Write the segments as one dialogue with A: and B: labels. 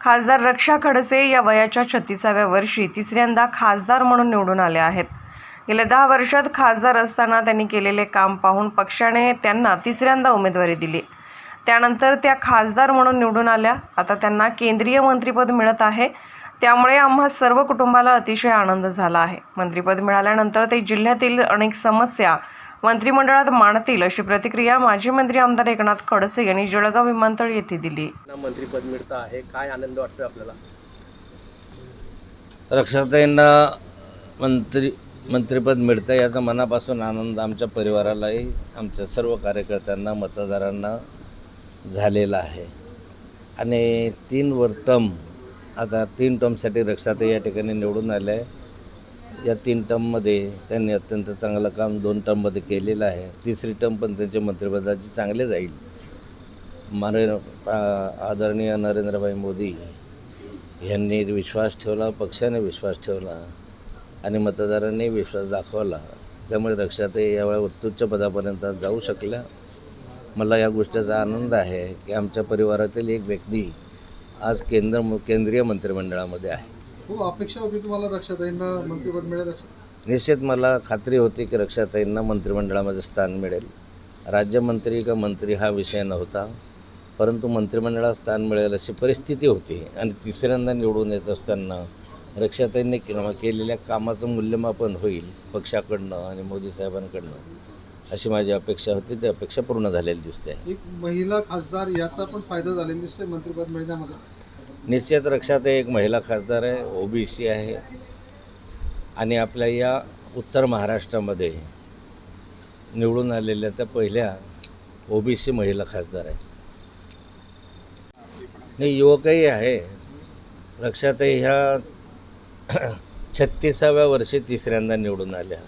A: खासदार रक्षा खडसे या वयाच्या 36व्या वर्षी तिसऱ्यांदा खासदार म्हणून निवडून आले आहेत. गेल्या 10 वर्षात खासदार असताना त्यांनी केलेले काम पाहून पक्षाने त्यांना तिसऱ्यांदा उमेदवारी दिली. त्यानंतर त्या खासदार म्हणून निवडून आल्या. आता त्यांना केंद्रीय मंत्रिपद मिळत आहे. त्यामुळे आम्हा सर्व कुटुंबाला अतिशय आनंद झाला आहे. मंत्रिपद मिळाल्यानंतर ते जिल्ह्यातील अनेक समस्या मंत्रिमंडळात मांडतील अशी प्रतिक्रिया माजी मंत्री आमदार एकनाथ खडसे यांनी जळगाव विमानतळ येथे दिली.
B: मंत्रिपद मिळतं आहे, काय आनंद वाटतो आपल्याला?
C: रक्षाताईंना मंत्रिपद मिळतं याचा मनापासून आनंद आमच्या परिवारालाही, आमच्या सर्व कार्यकर्त्यांना, मतदारांना झालेला आहे. आणि 3 टर्मसाठी रक्षाताई या ठिकाणी निवडून आल्या आहे. या 3 टर्ममध्ये त्यांनी अत्यंत चांगलं काम 2 टर्ममध्ये केलेलं आहे. 3री टर्म पण त्यांच्या मंत्रिपदाची चांगले जाईल. आदरणीय नरेंद्रभाई मोदी यांनी विश्वास ठेवला, पक्षाने विश्वास ठेवला आणि मतदारांनी विश्वास दाखवला. त्यामुळे रक्षाताई यावेळी उत्तुच्च पदापर्यंत जाऊ शकल्या. मला या गोष्टीचा आनंद आहे की आमच्या परिवारातील एक व्यक्ती आज केंद्रीय मंत्रिमंडळामध्ये आहे.
D: खूप अपेक्षा होती तुम्हाला रक्षाताईंना मंत्रिपद मिळेल असं?
C: निश्चित मला खात्री होती की रक्षाताईंना मंत्रिमंडळामध्ये स्थान मिळेल. राज्यमंत्री का मंत्री हा विषय नव्हता, परंतु मंत्रिमंडळात स्थान मिळेल अशी परिस्थिती होती. आणि तिसऱ्यांदा निवडून येत असताना रक्षाताईंनी केलेल्या कामाचं मूल्यमापन होईल पक्षाकडनं आणि मोदी साहेबांकडनं अशी माझी अपेक्षा होती. ती अपेक्षा पूर्ण झालेली दिसते.
D: एक महिला खासदार याचा पण फायदा झालेला दिसतोय मंत्रिपद मिळण्यामध्ये.
C: निश्चित रक्षाताई एक महिला खासदार आहे, OBC आहे आणि आपल्या या उत्तर महाराष्ट्रामध्ये निवडून आलेल्या त्या पहिल्या OBC महिला खासदार आहेत. नाही, युवकही आहे. रक्षाताई ह्या 36व्या वर्षी तिसऱ्यांदा निवडून आल्या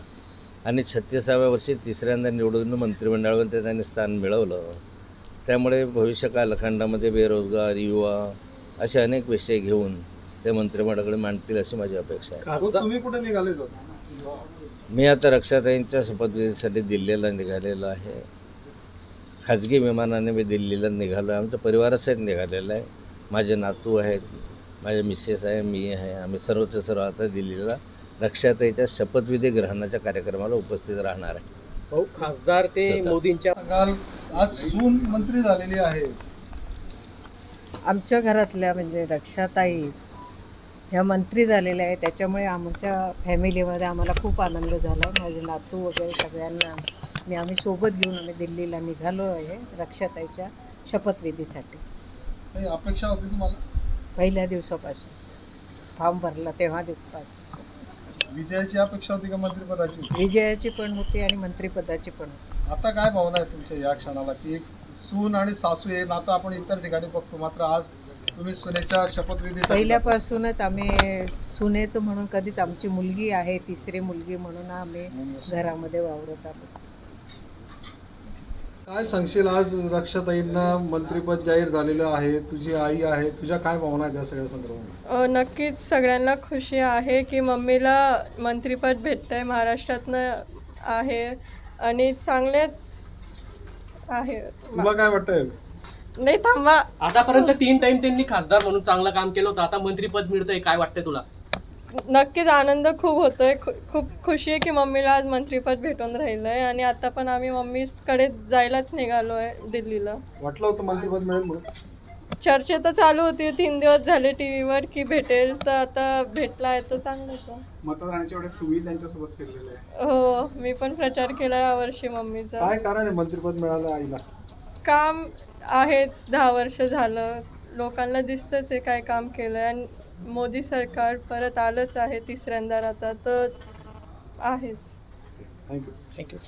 C: आणि 36व्या वर्षी तिसऱ्यांदा निवडून मंत्रिमंडळामध्ये त्यांनी स्थान मिळवलं. त्यामुळे भविष्य कालखंडामध्ये बेरोजगार, युवा असे अनेक विषय घेऊन ते मंत्रिमंडळाकडे मांडतील अशी माझी अपेक्षा आहे.
D: तुम्ही कुठे निघाले?
C: मी आता रक्षाताईंच्या शपथविधीसाठी दिल्लीला निघालेलो आहे. खाजगी विमानाने मी दिल्लीला निघालो आहे. आमच्या परिवारासहित निघालेलं आहे. माझे नातू आहेत, माझे मिसेस आहे, मी आहे. आम्ही सर्वच्या सर्व आता दिल्लीला रक्षाताईच्या शपथविधी ग्रहणाच्या कार्यक्रमाला उपस्थित राहणार आहे.
B: भाऊ, खासदार ते मोदींच्या
D: आज सून मंत्री झालेली आहे.
E: आमच्या घरातल्या म्हणजे रक्षाताई ह्या मंत्री झालेल्या आहे. त्याच्यामुळे आमच्या फॅमिलीमध्ये आम्हाला खूप आनंद झाला. माझे नातू वगैरे सगळ्यांना आम्ही सोबत घेऊन आम्ही दिल्लीला निघालो आहे रक्षाताईच्या शपथविधीसाठी.
D: काही अपेक्षा होती तुम्हाला?
E: पहिल्या दिवसापासून फॉर्म भरला तेव्हा दिवसापासून.
D: विजयाची अपेक्षा होती का मंत्रिपदाची?
E: विजयाची पण होती आणि मंत्रिपदाची पण होती.
D: आता काय भावना आहे तुमच्या या क्षणाला की एक सून आणि सासू हे नातं आपण इतर ठिकाणी बघतो, मात्र आज तुम्ही सुनेच्या शपथविधी
E: पहिल्यापासूनच आम्ही सुनेचं म्हणून कधीच आमची मुलगी आहे, 3री मुलगी म्हणून आम्ही घरामध्ये वावरत आहोत.
D: काय सांगशील? आज रक्षाताईंना मंत्रिपद जाहीर झालेलं आहे, तुझी आई आहे, तुझ्या काय भावना आहेत या सगळ्या संदर्भात?
F: नक्कीच सगळ्यांना खुशी आहे की मम्मीला मंत्रिपद भेटतंय, महाराष्ट्रातनं आहे आणि चांगलेच आहे.
D: तुला काय वाटतंय?
F: नाही थांबा,
B: आतापर्यंत 3 टाइम त्यांनी खासदार म्हणून चांगलं काम केलं होतं, आता मंत्रिपद मिळतंय, काय वाटतंय तुला?
F: नक्कीच आनंद खूप होतोय. खूप खुशी आहे की मम्मीला आज मंत्रिपद भेटून राहिलं आहे आणि आता पण आम्ही मम्मीकडे जायलाच निघालो आहे दिल्लीला.
D: वाटलं होतं मंत्रिपद मिळेल म्हणून?
F: चर्चा तर चालू होती 3 दिवस झाले टीव्हीवर की भेटेल, तर आता भेटला आहे तर चांगलंच आहे.
D: मतदानाच्या वेळेस तुम्ही त्यांच्यासोबत फिरलेले आहे.
F: हो, मी पण प्रचार केला यावर्षी मम्मीचा.
D: काय कारण आहे मंत्रिपद मिळालं आईला?
F: काम आहेच, 10 वर्ष झालं, लोकांना दिसतंच आहे काय काम केलं आहे आणि मोदी सरकार परत आलंच आहे तिसऱ्यांदा आता तर आहेच.
D: थँक्यू.
B: थँक्यू.